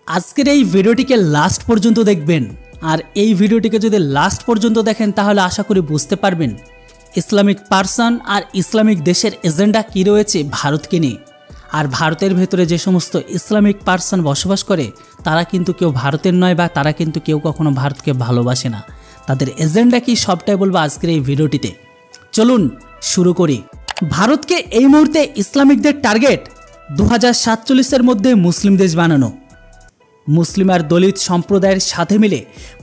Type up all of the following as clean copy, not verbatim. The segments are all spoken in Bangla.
আজকের এই ভিডিওটিকে লাস্ট পর্যন্ত দেখবেন। আর এই ভিডিওটিকে যদি লাস্ট পর্যন্ত দেখেন তাহলে আশা করি বুঝতে পারবেন ইসলামিক পারসন আর ইসলামিক দেশের এজেন্ডা কী রয়েছে ভারতকে নিয়ে। আর ভারতের ভেতরে যে সমস্ত ইসলামিক পারসন বসবাস করে তারা কিন্তু কেউ ভারতের নয় বা তারা কিন্তু কেউ কখনো ভারতকে ভালোবাসে না। তাদের এজেন্ডা কি সবটাই বলবো আজকের এই ভিডিওটিতে। চলুন শুরু করি। ভারতকে এই মুহূর্তে ইসলামিকদের টার্গেট 2047-এর মধ্যে মুসলিম দেশ বানানো। মুসলিম আর দলিত সম্প্রদায়ের সাথে মিলে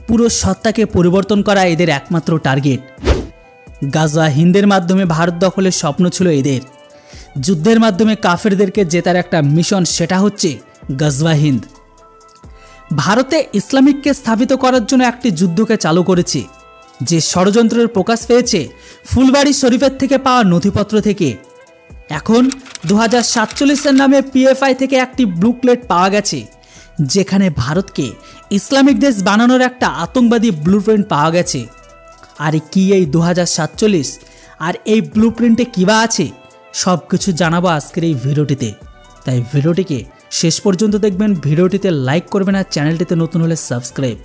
পুরো সত্তাকে পরিবর্তন করা এদের একমাত্র টার্গেট। গাজওয়া হিন্দের মাধ্যমে ভারত দখলের স্বপ্ন ছিল এদের। যুদ্ধের মাধ্যমে কাফেরদেরকে জেতার একটা মিশন, সেটা হচ্ছে গাজওয়া হিন্দ। ভারতে ইসলামিককে স্থাপিত করার জন্য একটি যুদ্ধকে চালু করেছে, যে ষড়যন্ত্রের প্রকাশ পেয়েছে ফুলবাড়ি শরীফের থেকে পাওয়া নথিপত্র থেকে। এখন 2047-এর নামে পিএফআই থেকে একটি ব্লুপ্রিন্ট পাওয়া গেছে, যেখানে ভারতকে ইসলামিক দেশ বানানোর একটা আতঙ্কবাদী ব্লুপ্রিন্ট পাওয়া গেছে। আর কি এই 2047 আর এই ব্লুপ্রিন্টে কী বা আছে সব কিছু জানাবো আজকের এই ভিডিওটিতে। তাই ভিডিওটিকে শেষ পর্যন্ত দেখবেন, ভিডিওটিতে লাইক করবেন আর চ্যানেলটিতে নতুন হলে সাবস্ক্রাইব।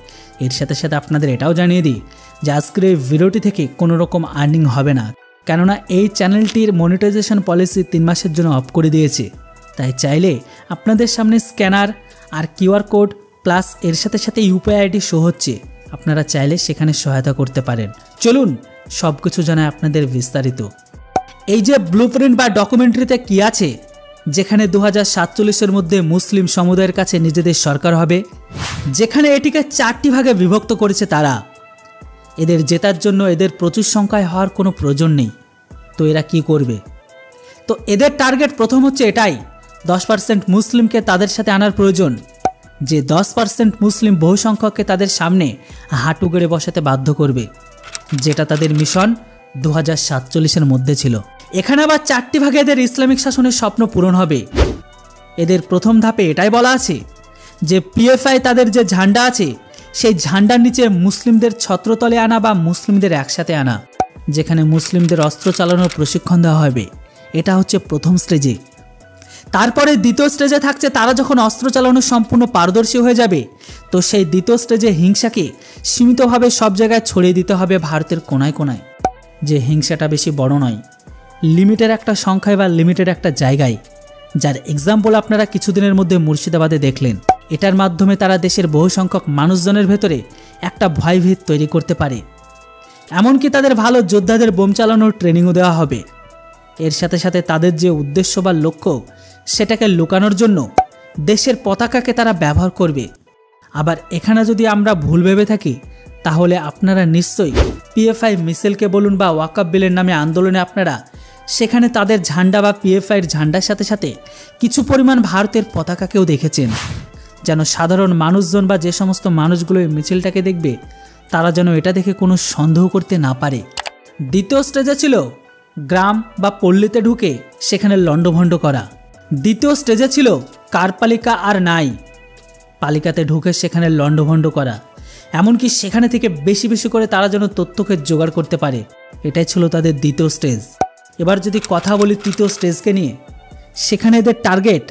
এর সাথে সাথে আপনাদের এটাও জানিয়ে দিই যে আজকের এই ভিডিওটি থেকে কোনো রকম আর্নিং হবে না, কেননা এই চ্যানেলটির মনিটাইজেশন পলিসি 3 মাসের জন্য অফ করে দিয়েছে। তাই চাইলে আপনাদের সামনে স্ক্যানার আর কিউআর কোড প্লাস এর সাথে সাথে ইউপিআই আইডি শো হচ্ছে, আপনারা চাইলে সেখানে সহায়তা করতে পারেন। চলুন সব কিছু জানায় আপনাদের বিস্তারিত। এই যে ব্লুপ্রিন্ট বা ডকুমেন্টারিতে কি আছে, যেখানে 2047-এর মধ্যে মুসলিম সমুদায়ের কাছে নিজেদের সরকার হবে, যেখানে এটিকে 4টি ভাগে বিভক্ত করেছে তারা। এদের জেতার জন্য এদের প্রচুর সংখ্যায় হওয়ার কোনো প্রয়োজন নেই। তো এরা কি করবে? তো এদের টার্গেট প্রথম হচ্ছে এটাই, 10% মুসলিমকে তাদের সাথে আনার প্রয়োজন, যে 10% মুসলিম বহু সংখ্যককে তাদের সামনে হাঁটু গেড়ে বসাতে বাধ্য করবে, যেটা তাদের মিশন 2047-এর মধ্যে ছিল। এখানে আবার 4টি ভাগে এদের ইসলামিক শাসনের স্বপ্ন পূরণ হবে। এদের প্রথম ধাপে এটাই বলা আছে যে পিএফআই তাদের যে ঝান্ডা আছে সেই ঝান্ডার নিচে মুসলিমদের ছত্রতলে আনা বা মুসলিমদের একসাথে আনা, যেখানে মুসলিমদের অস্ত্র চালানোর প্রশিক্ষণ দেওয়া হবে। এটা হচ্ছে প্রথম স্টেজে। তারপরে দ্বিতীয় স্টেজে থাকছে তারা যখন অস্ত্র চালানো সম্পূর্ণ পারদর্শী হয়ে যাবে, তো সেই দ্বিতীয় স্টেজে হিংসাকে সীমিতভাবে সব জায়গায় ছড়িয়ে দিতে হবে ভারতের কোনায় কোনায়, যে হিংসাটা বেশি বড় নয়, লিমিটের একটা সংখ্যায় বা লিমিটের একটা জায়গায়, যার এক্সাম্পল আপনারা কিছুদিনের মধ্যে মুর্শিদাবাদে দেখলেন। এটার মাধ্যমে তারা দেশের বহু সংখ্যক মানুষজনের ভেতরে একটা ভয়ভীত তৈরি করতে পারে। এমনকি তাদের ভালো যোদ্ধাদের বোম চালানোর ট্রেনিংও দেওয়া হবে। এর সাথে সাথে তাদের যে উদ্দেশ্য বা লক্ষ্য সেটাকে লুকানোর জন্য দেশের পতাকাকে তারা ব্যবহার করবে। আবার এখানে যদি আমরা ভুল ভেবে থাকি তাহলে আপনারা নিশ্চয়ই পিএফআই মিছিলকে বলুন বা ওয়াকআপ বিলের নামে আন্দোলনে আপনারা সেখানে তাদের ঝান্ডা বা পিএফআইয়ের ঝান্ডার সাথে সাথে কিছু পরিমাণ ভারতের পতাকাকেও দেখেছেন, যেন সাধারণ মানুষজন বা যে সমস্ত মানুষগুলো এই মিছিলটাকে দেখবে তারা যেন এটা দেখে কোনো সন্দেহ করতে না পারে। দ্বিতীয় স্টেজে ছিল গ্রাম বা পল্লীতে ঢুকে সেখানে লণ্ডভণ্ড করা। দ্বিতীয় স্টেজে ছিল কার পালিকা আর নাই, পালিকাতে ঢুকে সেখানে লণ্ডভণ্ড করা, এমনকি সেখানে থেকে বেশি বেশি করে তারা যেন তথ্যকে জোগাড় করতে পারে। এটাই ছিল তাদের দ্বিতীয় স্টেজ। এবার যদি কথা বলি তৃতীয় স্টেজকে নিয়ে, সেখানে এদের টার্গেট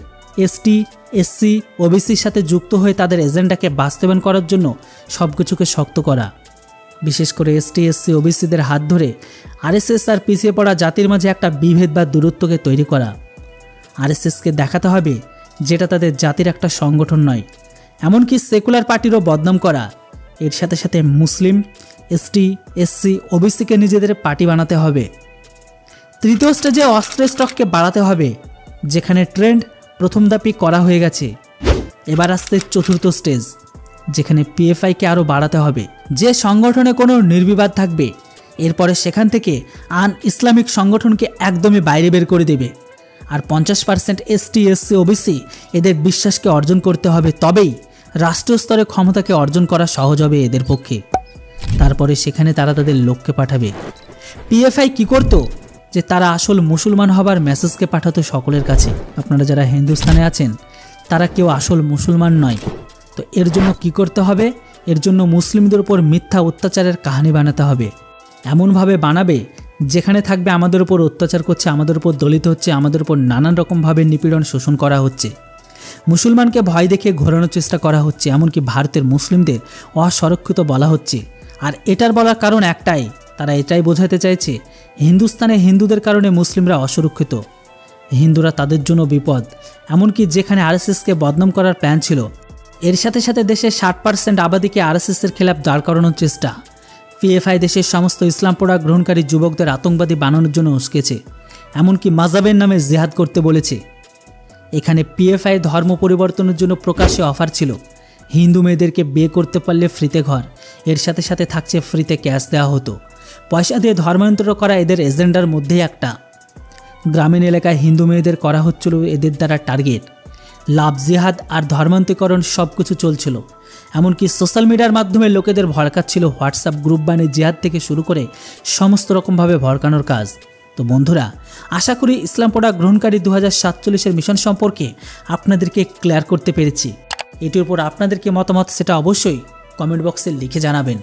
এসটি, এসসি, ওবিসির সাথে যুক্ত হয়ে তাদের এজেন্ডাকে বাস্তবায়ন করার জন্য সব কিছুকে শক্ত করা। বিশেষ করে এসটি, এসসি, ওবিসিদের হাত ধরে আরএসএস আর পিছিয়ে পড়া জাতির মাঝে একটা বিভেদ বা দূরত্বকে তৈরি করা। আরএসএসকে দেখাতে হবে যেটা তাদের জাতির একটা সংগঠন নয়, এমনকি সেকুলার পার্টিরও বদনাম করা। এর সাথে সাথে মুসলিম, এসটি, এসসি, ওবিসিকে নিজেদের পার্টি বানাতে হবে। তৃতীয় স্টেজে অস্ত্রের স্টককে বাড়াতে হবে, যেখানে ট্রেন্ড প্রথম ধাপই করা হয়ে গেছে। এবার আসছে চতুর্থ স্টেজ, যেখানে পিএফআইকে আরও বাড়াতে হবে, যে সংগঠনে কোনো নির্বিবাদ থাকবে। এরপরে সেখান থেকে আন ইসলামিক সংগঠনকে একদমই বাইরে বের করে দেবে। আর 50% এসটি, এসসি, ওবিসি এদের বিশ্বাসকে অর্জন করতে হবে, তবেই রাষ্ট্রীয় স্তরে ক্ষমতাকে অর্জন করা সহজ হবে এদের পক্ষে। তারপরে সেখানে তারা তাদের লোককে পাঠাবে। পিএফআই কি করত, যে তারা আসল মুসলমান হবার মেসেজকে পাঠাতো সকলের কাছে। আপনারা যারা হিন্দুস্তানে আছেন তারা কেউ আসল মুসলমান নয়। তো এর জন্য কি করতে হবে? এর জন্য মুসলিমদের উপর মিথ্যা অত্যাচারের কাহিনী বানাতে হবে। এমনভাবে বানাবে যেখানে থাকবে আমাদের উপর অত্যাচার করছে, আমাদের উপর দলিত হচ্ছে, আমাদের উপর নানান রকমভাবে নিপীড়ন শোষণ করা হচ্ছে। মুসলমানকে ভয় দেখে ঘোরানোর চেষ্টা করা হচ্ছে, এমনকি ভারতের মুসলিমদের অসুরক্ষিত বলা হচ্ছে। আর এটার বলার কারণ একটাই, তারা এটাই বোঝাতে চাইছে হিন্দুস্তানে হিন্দুদের কারণে মুসলিমরা অসুরক্ষিত, হিন্দুরা তাদের জন্য বিপদ। এমনকি যেখানে আরএসএসকে বদনাম করার প্ল্যান ছিল, এর সাথে সাথে দেশের 60% আবাদিকে আরএসএসের খেলাফ দাঁড় করানোর চেষ্টা। পিএফআই দেশের সমস্ত ইসলাম পড়া গ্রহণকারী যুবকদের আতঙ্কবাদী বানানোর জন্য উস্কেছে, এমনকি মাজাবের নামে জিহাদ করতে বলেছে। এখানে পিএফআই ধর্ম পরিবর্তনের জন্য প্রকাশ্যে অফার ছিল, হিন্দু মেয়েদেরকে বিয়ে করতে পারলে ফ্রিতে ঘর, এর সাথে সাথে থাকছে ফ্রিতে ক্যাশ দেওয়া হতো। পয়সা দিয়ে ধর্মান্তর করা এদের এজেন্ডার মধ্যেই একটা। গ্রামীণ এলাকায় হিন্দু মেয়েদের করা হচ্ছিল এদের দ্বারা টার্গেট। লাভ জিহাদ আর ধর্মান্তরীকরণ সব কিছু চলছিল। এমনকি সোশ্যাল মিডিয়ার মাধ্যমে লোকেদের ভড়কাচ্ছিল, হোয়াটসঅ্যাপ গ্রুপ বানিয়ে জিহাদ থেকে শুরু করে সমস্ত রকমভাবে ভড়কানোর কাজ। তো বন্ধুরা, আশা করি ইসলাম পড়া গ্রহণকারী 2047-এর মিশন সম্পর্কে আপনাদেরকে ক্লিয়ার করতে পেরেছি। এটির উপর আপনাদের কি মতামত সেটা অবশ্যই কমেন্ট বক্সে লিখে জানাবেন।